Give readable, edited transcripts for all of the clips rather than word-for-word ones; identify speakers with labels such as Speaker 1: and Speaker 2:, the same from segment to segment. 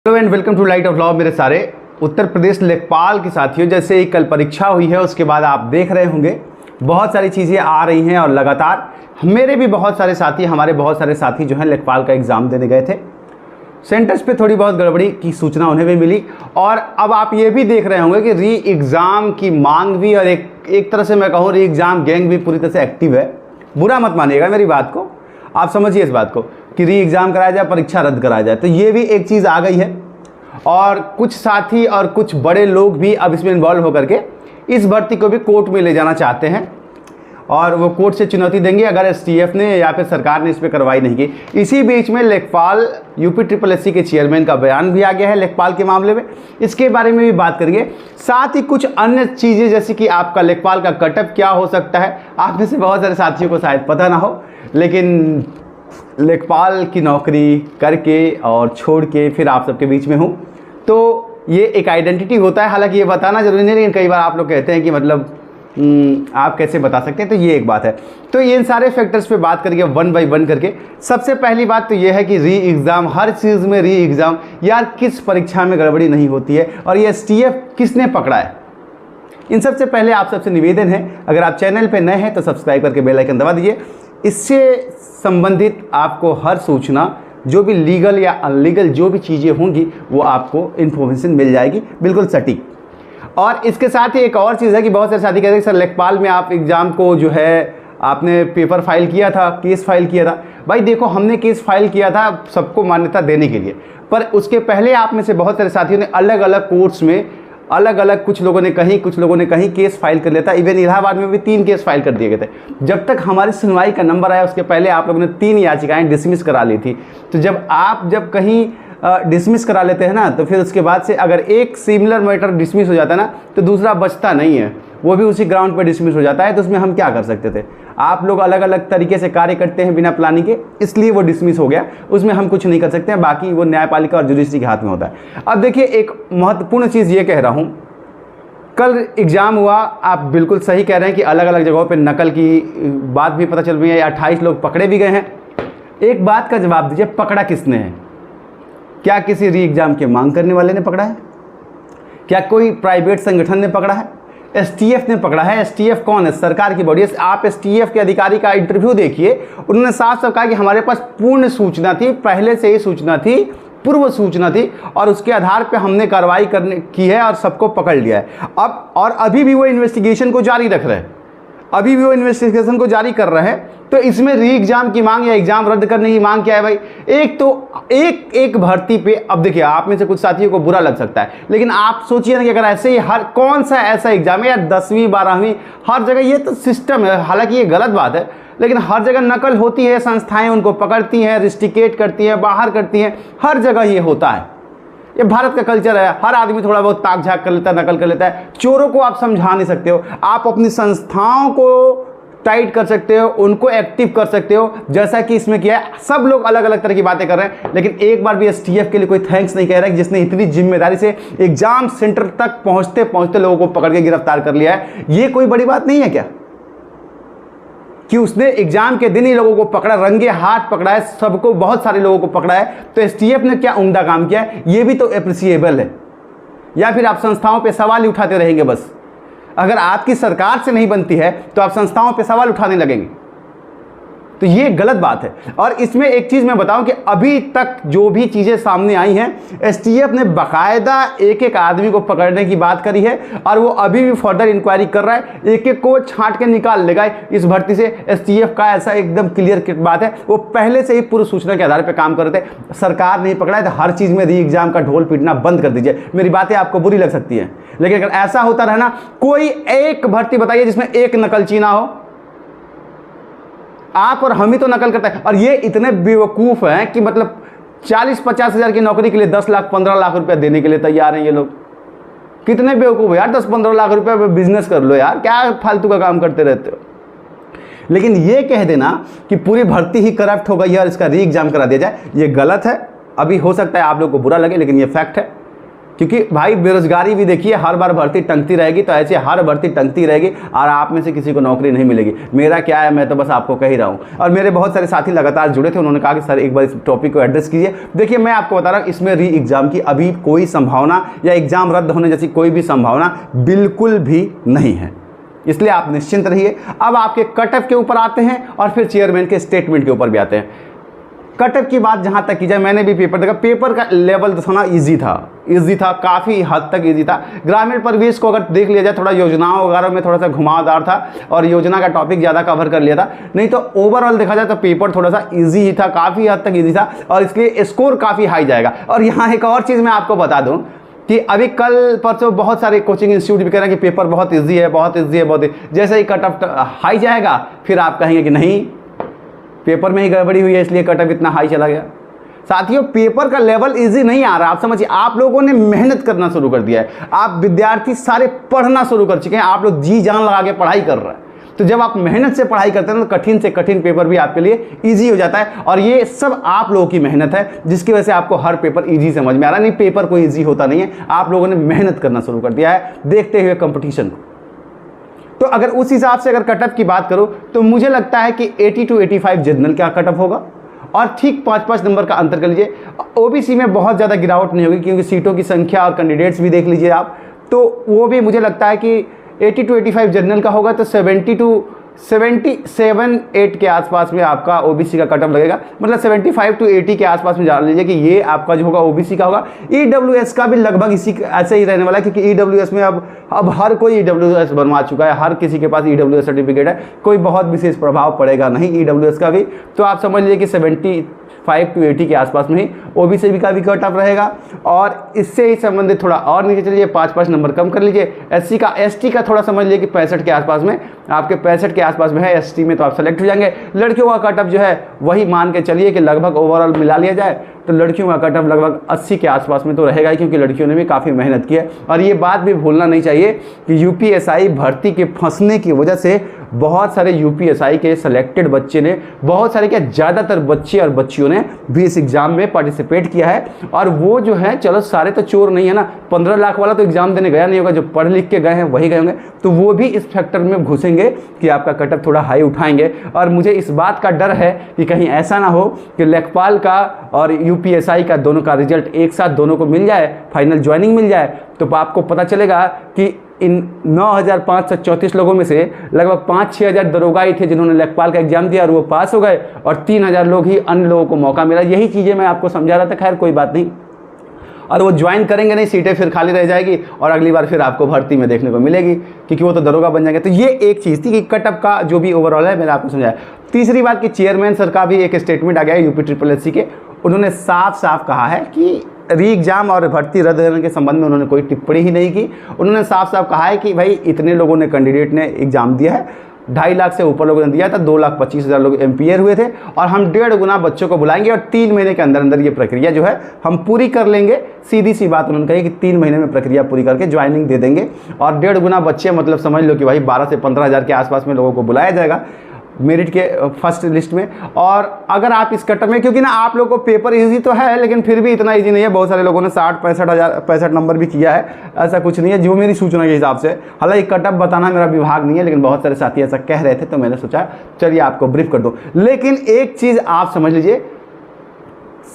Speaker 1: Hello and welcome to light of law. मेरे सारे उत्तर प्रदेश लेखपाल के साथियों, जैसे ही कल परीक्षा हुई है उसके बाद आप देख रहे होंगे बहुत सारी चीज़ें आ रही हैं और लगातार मेरे भी बहुत सारे साथी, हमारे बहुत सारे साथी जो हैं लेखपाल का एग्ज़ाम देने गए थे। सेंटर्स पे थोड़ी बहुत गड़बड़ी की सूचना उन्हें भी मिली और अब आप ये भी देख रहे होंगे कि री एग्ज़ाम की मांग भी और एक तरह से मैं कहूँ री एग्ज़ाम गैंग भी पूरी तरह से एक्टिव है। बुरा मत मानिएगा मेरी बात को, आप समझिए इस बात को कि री एग्ज़ाम कराया जाए, परीक्षा रद्द कराया जाए। तो ये भी एक चीज़ आ गई है और कुछ साथी और कुछ बड़े लोग भी अब इसमें इन्वॉल्व होकर के इस भर्ती को भी कोर्ट में ले जाना चाहते हैं और वो कोर्ट से चुनौती देंगे अगर एसटीएफ ने या फिर सरकार ने इस पर कार्रवाई नहीं की। इसी बीच में लेखपाल यूपी के चेयरमैन का बयान भी आ गया है लेखपाल के मामले में, इसके बारे में भी बात करेंगे। साथ ही कुछ अन्य चीज़ें जैसे कि आपका लेखपाल का कटअप क्या हो सकता है। आप में से बहुत सारे साथियों को शायद पता ना हो, लेकिन लेखपाल की नौकरी करके और छोड़ के फिर आप सबके बीच में हूँ तो ये एक आइडेंटिटी होता है। हालांकि ये बताना जरूरी नहीं, लेकिन कई बार आप लोग कहते हैं कि मतलब आप कैसे बता सकते हैं, तो ये एक बात है। तो ये इन सारे फैक्टर्स पे बात करेंगे वन बाय वन करके। सबसे पहली बात तो ये है कि री एग्ज़ाम, हर चीज़ में री एग्ज़ाम, यार किस परीक्षा में गड़बड़ी नहीं होती है और ये एसटीएफ किसने पकड़ा है। इन सबसे पहले आप सबसे निवेदन है, अगर आप चैनल पर नए हैं तो सब्सक्राइब करके बेल आइकन दबा दीजिए। इससे संबंधित आपको हर सूचना, जो भी लीगल या अनलीगल जो भी चीज़ें होंगी वो आपको इन्फॉर्मेशन मिल जाएगी बिल्कुल सटीक। और इसके साथ ही एक और चीज़ है कि बहुत सारे साथी कहते हैं सर लेखपाल में आप एग्ज़ाम को जो है आपने पेपर फाइल किया था, केस फाइल किया था। भाई देखो, हमने केस फाइल किया था सबको मान्यता देने के लिए, पर उसके पहले आप में से बहुत सारे साथियों ने अलग अलग कोर्ट्स में अलग अलग, कुछ लोगों ने कहीं केस फाइल कर लिया था। इवन इलाहाबाद में भी 3 केस फाइल कर दिए गए थे। जब तक हमारी सुनवाई का नंबर आया उसके पहले आप लोगों ने 3 याचिकाएं डिसमिस करा ली थी। तो जब कहीं डिसमिस करा लेते हैं ना, तो फिर उसके बाद से अगर एक सिमिलर मैटर डिसमिस हो जाता है ना, तो दूसरा बचता नहीं है, वो भी उसी ग्राउंड पर डिसमिस हो जाता है। तो उसमें हम क्या कर सकते थे। आप लोग अलग अलग तरीके से कार्य करते हैं बिना प्लानिंग के, इसलिए वो डिसमिस हो गया। उसमें हम कुछ नहीं कर सकते हैं, बाकी वो न्यायपालिका और जुडिशरी के हाथ में होता है। अब देखिए, एक महत्वपूर्ण चीज़ ये कह रहा हूँ, कल एग्ज़ाम हुआ, आप बिल्कुल सही कह रहे हैं कि अलग अलग जगहों पे नकल की बात भी पता चल रही है, 28 लोग पकड़े भी गए हैं। एक बात का जवाब दीजिए, पकड़ा किसने है? क्या किसी री एग्ज़ाम की मांग करने वाले ने पकड़ा है? क्या कोई प्राइवेट संगठन ने पकड़ा है? एसटीएफ ने पकड़ा है। एसटीएफ कौन है? सरकार की बॉडी है। आप एसटीएफ के अधिकारी का इंटरव्यू देखिए, उन्होंने साफ साफ कहा कि हमारे पास पूर्ण सूचना थी, पहले से ही सूचना थी, पूर्व सूचना थी और उसके आधार पे हमने कार्रवाई की है और सबको पकड़ लिया है। अब और अभी भी वो इन्वेस्टिगेशन को जारी रख रहे हैं, अभी भी वो इन्वेस्टिगेशन को जारी कर रहे हैं। तो इसमें री एग्ज़ाम की मांग या एग्ज़ाम रद्द करने की मांग क्या है भाई? एक तो एक भर्ती पे, अब देखिए आप में से कुछ साथियों को बुरा लग सकता है, लेकिन आप सोचिए ना कि अगर ऐसे ही हर कौन सा ऐसा एग्ज़ाम है या 10वीं 12वीं हर जगह, ये तो सिस्टम है। हालांकि ये गलत बात है, लेकिन हर जगह नकल होती है, संस्थाएं उनको पकड़ती हैं, रिस्ट्रिकेट करती हैं, बाहर करती हैं, हर जगह ये होता है। ये भारत का कल्चर है, हर आदमी थोड़ा बहुत ताक झाक कर लेता है, नकल कर लेता है। चोरों को आप समझा नहीं सकते हो। आप अपनी संस्थाओं को टाइट कर सकते हो, उनको एक्टिव कर सकते हो, जैसा कि इसमें किया है। सब लोग अलग अलग तरह की बातें कर रहे हैं, लेकिन एक बार भी एसटीएफ के लिए कोई थैंक्स नहीं कह रहा है जिसने इतनी जिम्मेदारी से एग्जाम सेंटर तक पहुंचते पहुंचते लोगों को पकड़ के गिरफ्तार कर लिया है। ये कोई बड़ी बात नहीं है क्या कि उसने एग्जाम के दिन ही लोगों को पकड़ा, रंगे हाथ पकड़ा है, सबको, बहुत सारे लोगों को पकड़ा है। तो एसटीएफ ने क्या उम्दा काम किया है, ये भी तो एप्रिसिएबल है। या फिर आप संस्थाओं पे सवाल ही उठाते रहेंगे बस? अगर आपकी सरकार से नहीं बनती है तो आप संस्थाओं पे सवाल उठाने लगेंगे, तो ये गलत बात है। और इसमें एक चीज़ मैं बताऊं कि अभी तक जो भी चीज़ें सामने आई हैं, एसटीएफ ने बाकायदा एक एक आदमी को पकड़ने की बात करी है और वो अभी भी फर्दर इंक्वायरी कर रहा है, एक एक को छांट के निकाल लेगा इस भर्ती से। एसटीएफ का ऐसा एकदम क्लियर कट बात है, वो पहले से ही पूर्व सूचना के आधार पर काम कर रहे थे। सरकार नहीं पकड़ा है तो हर चीज़ में री एग्जाम का ढोल पीटना बंद कर दीजिए। मेरी बातें आपको बुरी लग सकती हैं, लेकिन अगर ऐसा होता रहा ना, कोई एक भर्ती बताइए जिसमें एक नकलची ना हो। आप और हम ही तो नकल करते हैं, और ये इतने बेवकूफ़ हैं कि मतलब 40-50 हज़ार की नौकरी के लिए 10 लाख 15 लाख रुपया देने के लिए तैयार हैं ये लोग। कितने बेवकूफ़ है यार, 10-15 लाख रुपया में बिजनेस कर लो यार, क्या फालतू का काम करते रहते हो। लेकिन ये कह देना कि पूरी भर्ती ही करप्ट हो गई है और इसका री एग्जाम करा दिया जाए, ये गलत है। अभी हो सकता है आप लोग को बुरा लगे, लेकिन ये फैक्ट है। क्योंकि भाई बेरोजगारी भी देखिए, हर बार भर्ती टंगती रहेगी, तो ऐसे हर भर्ती टंगती रहेगी और आप में से किसी को नौकरी नहीं मिलेगी। मेरा क्या है, मैं तो बस आपको कह ही रहा हूँ। और मेरे बहुत सारे साथी लगातार जुड़े थे, उन्होंने कहा कि सर एक बार इस टॉपिक को एड्रेस कीजिए। देखिए मैं आपको बता रहा हूँ, इसमें री एग्जाम की अभी कोई संभावना या एग्जाम रद्द होने जैसी कोई भी संभावना बिल्कुल भी नहीं है, इसलिए आप निश्चिंत रहिए। अब आपके कट ऑफ के ऊपर आते हैं और फिर चेयरमैन के स्टेटमेंट के ऊपर भी आते हैं। कट ऑफ की बात जहाँ तक की जाए, मैंने भी पेपर देखा, पेपर का लेवल तो थोड़ा ईजी था, काफ़ी हद तक ईजी था। ग्रामीण परिवेश को अगर देख लिया जाए, थोड़ा योजनाओं वगैरह में थोड़ा सा घुमावदार था और योजना का टॉपिक ज़्यादा कवर कर लिया था। नहीं तो ओवरऑल देखा जाए तो पेपर थोड़ा सा ईजी ही था, काफ़ी हद तक ईजी था और इसलिए स्कोर काफ़ी हाई जाएगा। और यहाँ एक और चीज़ मैं आपको बता दूँ कि अभी कल परसों बहुत सारे कोचिंग इंस्टीट्यूट भी कह रहे हैं कि पेपर बहुत ईजी है, बहुत ईजी है, बहुत जैसे ही कट ऑफ हाई जाएगा फिर आप कहेंगे कि नहीं, पेपर में ही गड़बड़ी हुई है इसलिए कट ऑफ इतना हाई चला गया। साथियों, पेपर का लेवल इजी नहीं आ रहा, आप समझिए। आप लोगों ने मेहनत करना शुरू कर दिया है, आप विद्यार्थी सारे पढ़ना शुरू कर चुके हैं, आप लोग जी जान लगा के पढ़ाई कर रहे हैं। तो जब आप मेहनत से पढ़ाई करते हैं तो कठिन से कठिन पेपर भी आपके लिए इजी हो जाता है। और ये सब आप लोगों की मेहनत है जिसकी वजह से आपको हर पेपर इजी समझ में आ रहा है। नहीं, पेपर कोई इजी होता नहीं है, आप लोगों ने मेहनत करना शुरू कर दिया है देखते हुए कंपटीशन को। तो अगर उस हिसाब से अगर कट ऑफ की बात करूं तो मुझे लगता है कि 80 to 85 जनरल का कट ऑफ होगा और ठीक 5-5 नंबर का अंतर कर लीजिए। ओबीसी में बहुत ज़्यादा गिरावट नहीं होगी क्योंकि सीटों की संख्या और कैंडिडेट्स भी देख लीजिए आप, तो वो भी मुझे लगता है कि 80 to 85 जनरल का होगा तो 70 to 77-8 के आसपास में आपका ओबीसी का कट ऑफ लगेगा। मतलब 75 to 80 के आसपास में जान लीजिए कि ये आपका जो होगा ओबीसी का होगा। ईडब्ल्यूएस का भी लगभग इसी ऐसे ही रहने वाला है क्योंकि ईडब्ल्यूएस में अब हर कोई ईडब्ल्यूएस बनवा चुका है, हर किसी के पास ईडब्ल्यूएस सर्टिफिकेट है, कोई बहुत विशेष प्रभाव पड़ेगा नहीं ईडब्ल्यूएस का भी। तो आप समझ लीजिए कि 75 to 80 के आसपास में ही ओबीसी का भी कट ऑफ रहेगा। और इससे ही संबंधित थोड़ा और नीचे चलिए, 5-5 नंबर कम कर लीजिए। एसटी का थोड़ा समझ लीजिए कि 65 के आसपास में, आपके 65 के आसपास में है, एसटी में तो आप सेलेक्ट हो जाएंगे। लड़कियों का कट ऑफ जो है वही मान के चलिए कि लगभग ओवरऑल मिला लिया जाए तो लड़कियों का कट ऑफ लगभग 80 के आसपास में तो रहेगा ही, क्योंकि लड़कियों ने भी काफ़ी मेहनत की है। और ये बात भी भूलना नहीं चाहिए कि यूपीएसआई भर्ती के फंसने की वजह से बहुत सारे यूपीएसआई के सिलेक्टेड बच्चे ने, बहुत सारे क्या ज़्यादातर बच्चे और बच्चियों ने भी इस एग्ज़ाम में पार्टिसिपेट किया है। और वो जो है, चलो सारे तो चोर नहीं है ना, 15 लाख वाला तो एग्ज़ाम देने गया नहीं होगा, जो पढ़ लिख के गए हैं वही गए होंगे, तो वो भी इस फैक्टर में घुसेंगे कि आपका कट ऑफ थोड़ा हाई उठाएंगे। और मुझे इस बात का डर है कि कहीं ऐसा ना हो कि लेखपाल का और यूपीएसआई का दोनों का रिजल्ट एक साथ दोनों को मिल जाए, फाइनल ज्वाइनिंग मिल जाए, तो आपको पता चलेगा कि इन 9,534 लोगों में से लगभग 5-6 हज़ार दरोगा ही थे जिन्होंने लेखपाल का एग्जाम दिया और वो पास हो गए, और 3,000 लोग ही अन्य लोगों को मौका मिला। यही चीज़ें मैं आपको समझा रहा था। खैर कोई बात नहीं, और वो ज्वाइन करेंगे नहीं, सीटें फिर खाली रह जाएगी और अगली बार फिर आपको भर्ती में देखने को मिलेगी क्योंकि वो तो दरोगा बन जाएंगे। तो ये एक चीज़ थी कि कट ऑफ का जो भी ओवरऑल है मैंने आपको समझाया। तीसरी बात कि चेयरमैन सर का भी एक स्टेटमेंट आ गया है यूपी के। उन्होंने साफ साफ कहा है कि री एग्ज़ाम और भर्ती रद्द करने के संबंध में उन्होंने कोई टिप्पणी ही नहीं की। उन्होंने साफ साफ कहा है कि भाई इतने लोगों ने कैंडिडेट ने एग्ज़ाम दिया है, 2.5 लाख से ऊपर लोगों ने दिया था, 2,25,000 लोग एम्पियर हुए थे, और हम 1.5 गुना बच्चों को बुलाएंगे और 3 महीने के अंदर अंदर ये प्रक्रिया जो है हम पूरी कर लेंगे। सीधी सी बात उन्होंने कही कि 3 महीने में प्रक्रिया पूरी करके ज्वाइनिंग दे देंगे। और 1.5 गुना बच्चे, मतलब समझ लो कि भाई 12 से 15,000 के आसपास में लोगों को बुलाया जाएगा मेरिट के फर्स्ट लिस्ट में। और अगर आप इस कट में, क्योंकि ना आप लोगों को पेपर इजी तो है लेकिन फिर भी इतना इजी नहीं है, बहुत सारे लोगों ने 65 नंबर भी किया है, ऐसा कुछ नहीं है जो मेरी सूचना के हिसाब से। हालांकि कट ऑफ बताना मेरा विभाग नहीं है, लेकिन बहुत सारे साथी ऐसा कह रहे थे तो मैंने सोचा चलिए आपको ब्रीफ कर दूं। लेकिन एक चीज़ आप समझ लीजिए,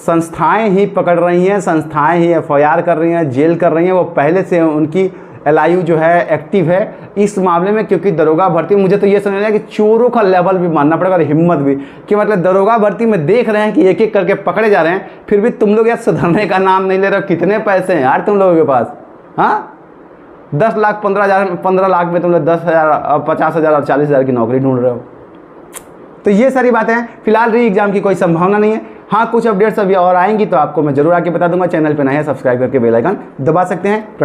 Speaker 1: संस्थाएं ही पकड़ रही हैं, संस्थाएं ही FIR कर रही हैं, जेल कर रही हैं, वो पहले से उनकी LIU जो है एक्टिव है इस मामले में। क्योंकि दरोगा भर्ती, मुझे तो ये समझ आया कि चोरों का लेवल भी मानना पड़ेगा और हिम्मत भी, कि मतलब दरोगा भर्ती में देख रहे हैं कि एक एक करके पकड़े जा रहे हैं, फिर भी तुम लोग यार सुधरने का नाम नहीं ले रहे हो। कितने पैसे हैं यार तुम लोगों के पास? हाँ, 10 लाख 15 लाख में तुम लोग 10,000, 50,000 और 40,000 की नौकरी ढूंढ रहे हो। तो ये सारी बातें हैं। फिलहाल री एग्जाम की कोई संभावना नहीं है। हाँ, कुछ अपडेट्स अभी और आएंगी तो आपको मैं जरूर आके बता दूंगा। चैनल पे नए हैं, सब्सक्राइब करके बेल आइकन दबा सकते हैं।